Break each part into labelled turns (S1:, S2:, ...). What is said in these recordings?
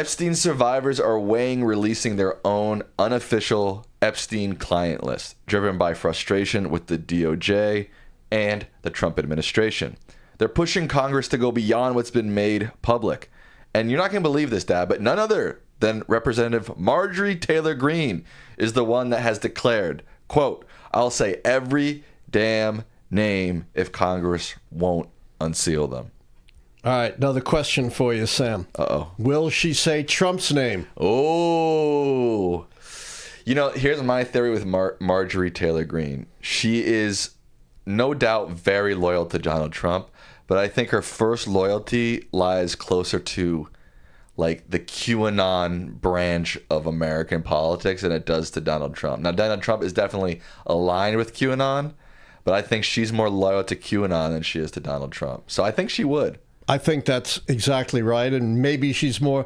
S1: Epstein survivors are weighing releasing their own unofficial Epstein client list, driven by frustration with the DOJ and the Trump administration. They're pushing Congress to go beyond what's been made public. And you're not going to believe this, Dad, but none other than Representative Marjorie Taylor Greene is the one that has declared, quote, "I'll say every damn name if Congress won't unseal them."
S2: All right, another question for you, Sam.
S1: Uh-oh.
S2: Will she say Trump's name?
S1: Oh. You know, here's my theory with Marjorie Taylor Greene. She is no doubt very loyal to Donald Trump, but I think her first loyalty lies closer to like the QAnon branch of American politics than it does to Donald Trump. Now, Donald Trump is definitely aligned with QAnon, but I think she's more loyal to QAnon than she is to Donald Trump. So I think she would.
S2: I think that's exactly right. And maybe she's more,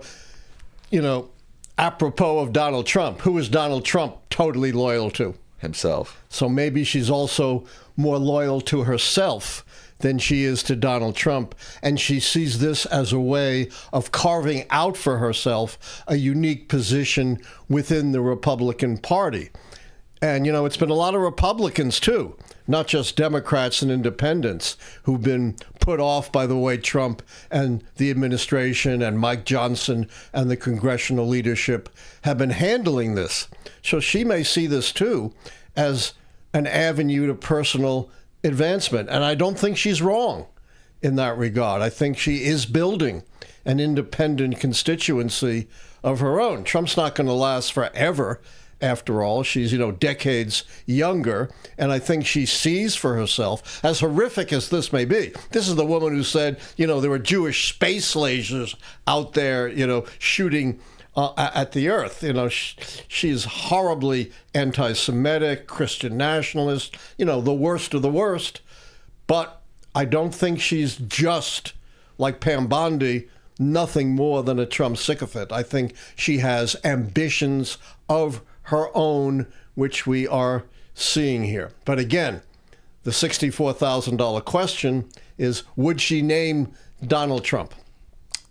S2: apropos of Donald Trump. Who is Donald Trump totally loyal to?
S1: Himself.
S2: So maybe she's also more loyal to herself than she is to Donald Trump. And she sees this as a way of carving out for herself a unique position within the Republican Party. And, it's been a lot of Republicans, too, not just Democrats and independents, who've been put off by the way Trump and the administration and Mike Johnson and the congressional leadership have been handling this. So she may see this, too, as an avenue to personal advancement. And I don't think she's wrong in that regard. I think she is building an independent constituency of her own. Trump's not going to last forever. After all, she's, decades younger, and I think she sees for herself, as horrific as this may be. This is the woman who said, there were Jewish space lasers out there, shooting at the earth. She's horribly anti-Semitic, Christian nationalist, the worst of the worst. But I don't think she's just, like Pam Bondi, nothing more than a Trump sycophant. I think she has ambitions of her own, which we are seeing here. But again, the $64,000 question is, would she name Donald Trump?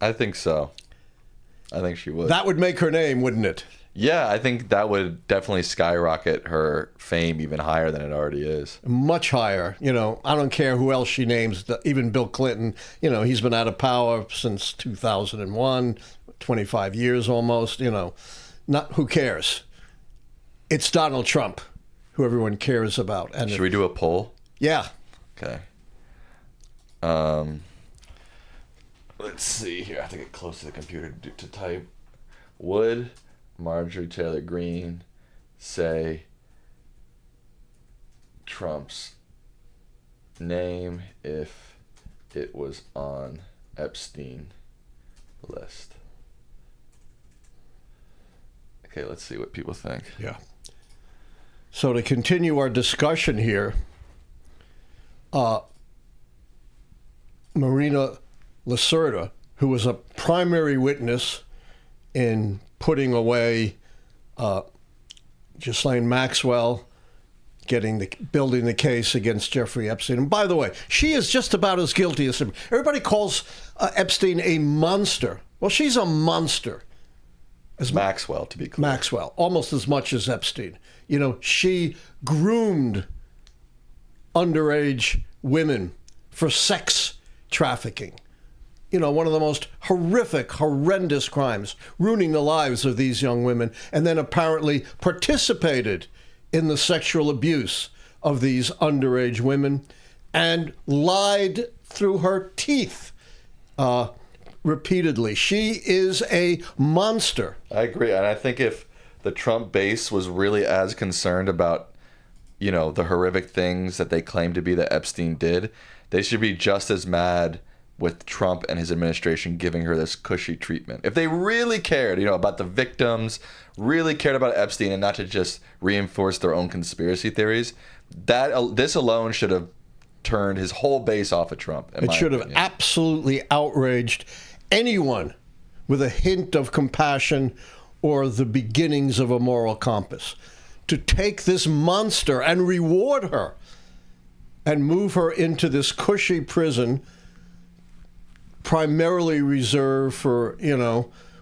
S1: I think so. I think she would.
S2: That would make her name, wouldn't it?
S1: Yeah, I think that would definitely skyrocket her fame even higher than it already is.
S2: Much higher. I don't care who else she names, even Bill Clinton. He's been out of power since 2001, 25 years almost. Not who cares? It's Donald Trump, who everyone cares about. And
S1: should we do a poll?
S2: Yeah.
S1: Okay. Let's see here. I have to get close to the computer to type. Would Marjorie Taylor Greene say Trump's name if it was on Epstein list? Okay, let's see what people think.
S2: Yeah. So to continue our discussion here, Marina Lacerda, who was a primary witness in putting away Ghislaine Maxwell, building the case against Jeffrey Epstein. And by the way, she is just about as guilty as him. Everybody calls Epstein a monster. Well, she's a monster.
S1: As Maxwell, to be clear.
S2: Maxwell, almost as much as Epstein. She groomed underage women for sex trafficking. One of the most horrific, horrendous crimes, ruining the lives of these young women, and then apparently participated in the sexual abuse of these underage women and lied through her teeth repeatedly. She is a monster.
S1: I agree. And I think if the Trump base was really as concerned about, the horrific things that they claim to be that Epstein did, they should be just as mad with Trump and his administration giving her this cushy treatment. If they really cared, about the victims, really cared about Epstein and not to just reinforce their own conspiracy theories, this alone should have turned his whole base off of Trump.
S2: It should have absolutely outraged anyone with a hint of compassion or the beginnings of a moral compass. To take this monster and reward her and move her into this cushy prison primarily reserved for,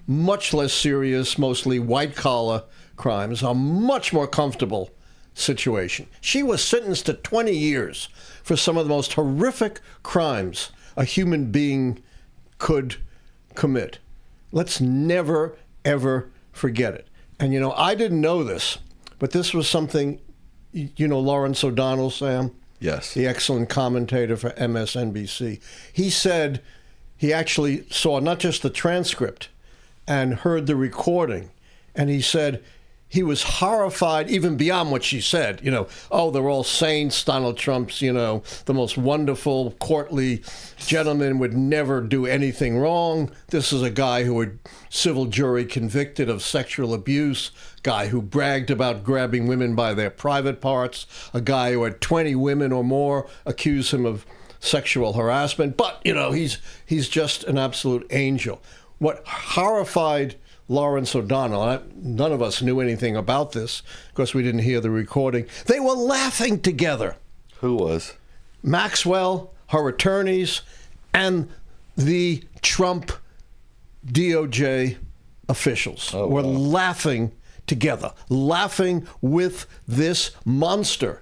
S2: much less serious, mostly white-collar crimes, a much more comfortable situation. She was sentenced to 20 years for some of the most horrific crimes a human being could commit. Let's never, ever forget it. And, you know, I didn't know this, but this was something, you know, Lawrence O'Donnell, Sam?
S1: Yes.
S2: The excellent commentator for MSNBC. He said he actually saw not just the transcript and heard the recording, and he said he was horrified even beyond what she said. You know, oh, they're all saints. Donald Trump's, you know, the most wonderful, courtly gentleman, would never do anything wrong. This is a guy who would civil jury convicted of sexual abuse, guy who bragged about grabbing women by their private parts, a guy who had 20 women or more accuse him of sexual harassment. But, you know, he's just an absolute angel. What horrified Lawrence O'Donnell, none of us knew anything about this because we didn't hear the recording. They were laughing together.
S1: Who was?
S2: Maxwell, her attorneys, and the Trump DOJ officials were laughing together, laughing with this monster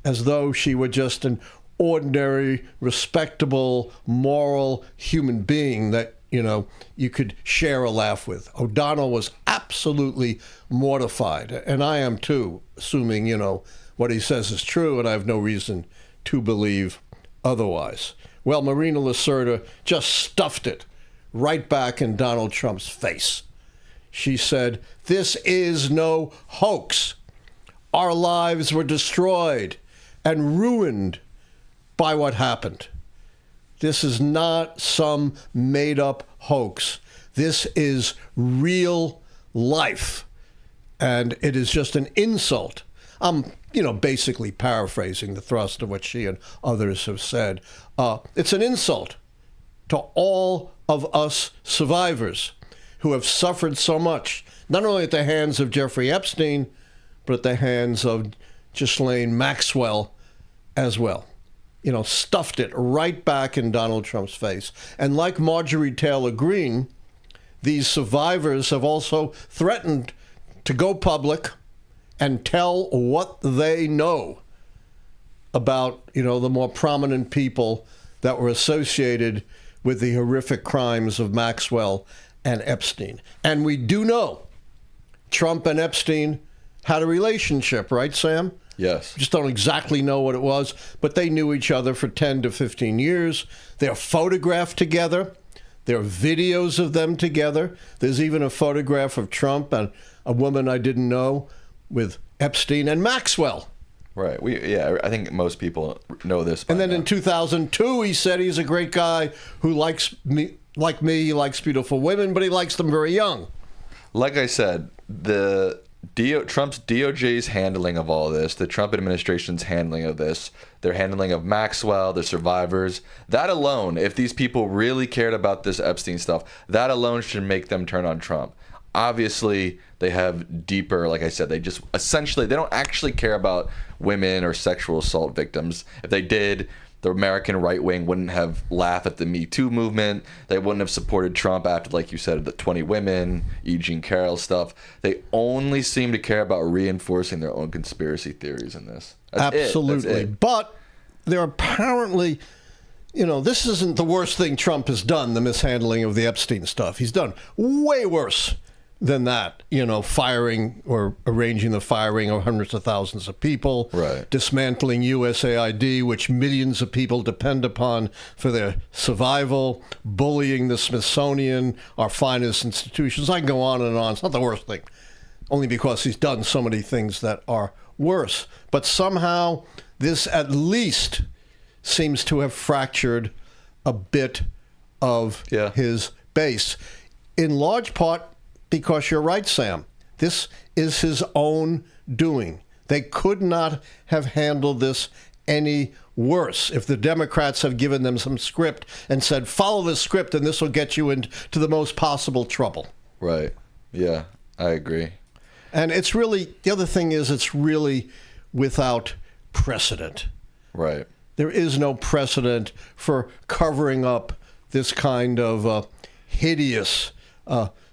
S2: as though she were just an ordinary, respectable, moral human being that, you know, you could share a laugh with. O'Donnell was absolutely mortified, and I am too, assuming, you know, what he says is true, and I have no reason to believe otherwise. Well, Marina Lacerda just stuffed it right back in Donald Trump's face. She said, "This is no hoax. Our lives were destroyed and ruined by what happened. This is not some made-up hoax. This is real life, and it is just an insult." I'm, you know, basically paraphrasing the thrust of what she and others have said. It's an insult to all of us survivors who have suffered so much, not only at the hands of Jeffrey Epstein, but at the hands of Ghislaine Maxwell as well. You know, stuffed it right back in Donald Trump's face. And like Marjorie Taylor Greene, these survivors have also threatened to go public and tell what they know about, you know, the more prominent people that were associated with the horrific crimes of Maxwell and Epstein. And we do know Trump and Epstein had a relationship, right, Sam?
S1: Yes.
S2: Just don't exactly know what it was, but they knew each other for 10 to 15 years. They're photographed together. There are videos of them together. There's even a photograph of Trump and a woman I didn't know with Epstein and Maxwell.
S1: Right. I think most people know this.
S2: And then in 2002, he said he's a great guy who likes me, like me. He likes beautiful women, but he likes them very young.
S1: Like I said, Trump's DOJ's handling of all this, the Trump administration's handling of this, their handling of Maxwell, the survivors, that alone, if these people really cared about this Epstein stuff, that alone should make them turn on Trump. Obviously, they have deeper, like I said, they don't actually care about women or sexual assault victims. If they did, the American right wing wouldn't have laughed at the Me Too movement. They wouldn't have supported Trump after, like you said, the 20 women, E. Jean Carroll stuff. They only seem to care about reinforcing their own conspiracy theories in this. That's
S2: Absolutely.
S1: it.
S2: But they're apparently, you know, this isn't the worst thing Trump has done, the mishandling of the Epstein stuff. He's done way worse than that, you know, firing or arranging the firing of hundreds of thousands of people,
S1: right,
S2: dismantling USAID, which millions of people depend upon for their survival, bullying the Smithsonian, our finest institutions. I can go on and on. It's not the worst thing, only because he's done so many things that are worse. But somehow this at least seems to have fractured a bit of his base, in large part because you're right, Sam. This is his own doing. They could not have handled this any worse if the Democrats have given them some script and said, follow this script and this will get you into the most possible trouble.
S1: Right. Yeah, I agree.
S2: And it's really, the other thing is, it's really without precedent.
S1: Right.
S2: There is no precedent for covering up this kind of hideous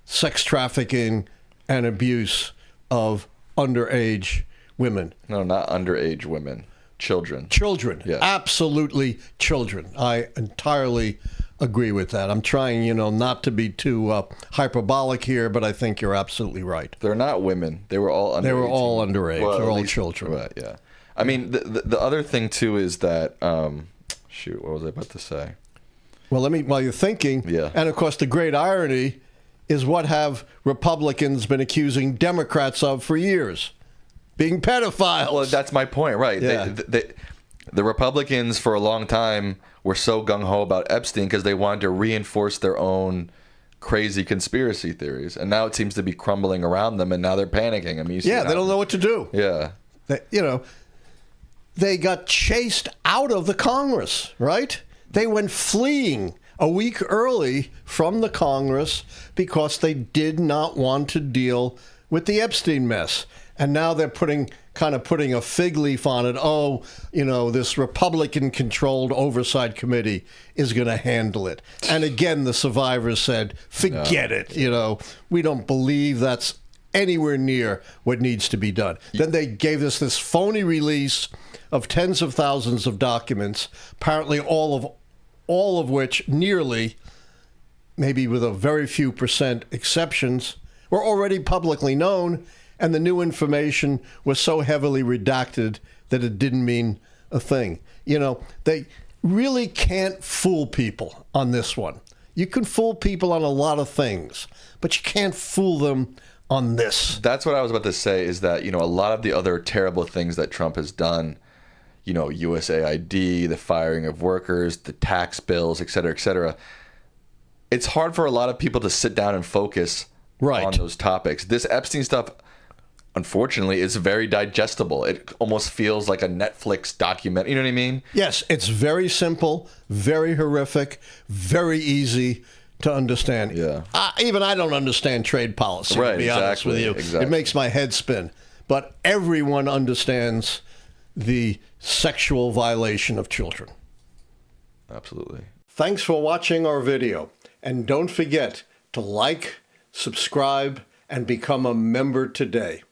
S2: sex trafficking and abuse of underage women.
S1: No, not underage women. Children.
S2: Children.
S1: Yeah.
S2: Absolutely children. I entirely agree with that. I'm trying, not to be too hyperbolic here, but I think you're absolutely right.
S1: They're not women. They were all underage.
S2: They were all underage.
S1: Well,
S2: They're all
S1: least,
S2: children.
S1: Right, yeah. I mean, the other thing, too, is that... shoot, what was I about to say?
S2: Well, while you're thinking,
S1: yeah.
S2: And of course the great irony is what have Republicans been accusing Democrats of for years? Being pedophiles.
S1: Well, that's my point, right?
S2: Yeah.
S1: The Republicans for a long time were so gung-ho about Epstein because they wanted to reinforce their own crazy conspiracy theories. And now it seems to be crumbling around them, and now they're panicking. I mean,
S2: they don't know what to do.
S1: Yeah.
S2: They got chased out of the Congress, right? They went fleeing a week early from the Congress because they did not want to deal with the Epstein mess. And now they're putting a fig leaf on it. Oh, this Republican-controlled oversight committee is going to handle it. And again, the survivors said, forget it. We don't believe that's anywhere near what needs to be done. Then they gave us this phony release of tens of thousands of documents, apparently all of which nearly, maybe with a very few percent exceptions, were already publicly known. And the new information was so heavily redacted that it didn't mean a thing. They really can't fool people on this one. You can fool people on a lot of things, but you can't fool them on this.
S1: That's what I was about to say, is that, a lot of the other terrible things that Trump has done, USAID, the firing of workers, the tax bills, et cetera, it's hard for a lot of people to sit down and focus on those topics. This Epstein stuff, unfortunately, is very digestible. It almost feels like a Netflix document. You know what I mean?
S2: Yes, it's very simple, very horrific, very easy to understand.
S1: Yeah.
S2: Even I don't understand trade policy,
S1: right,
S2: to be honest with you. Exactly. It makes my head spin. But everyone understands the sexual violation of children.
S1: Absolutely.
S2: Thanks for watching our video. And don't forget to like, subscribe, and become a member today.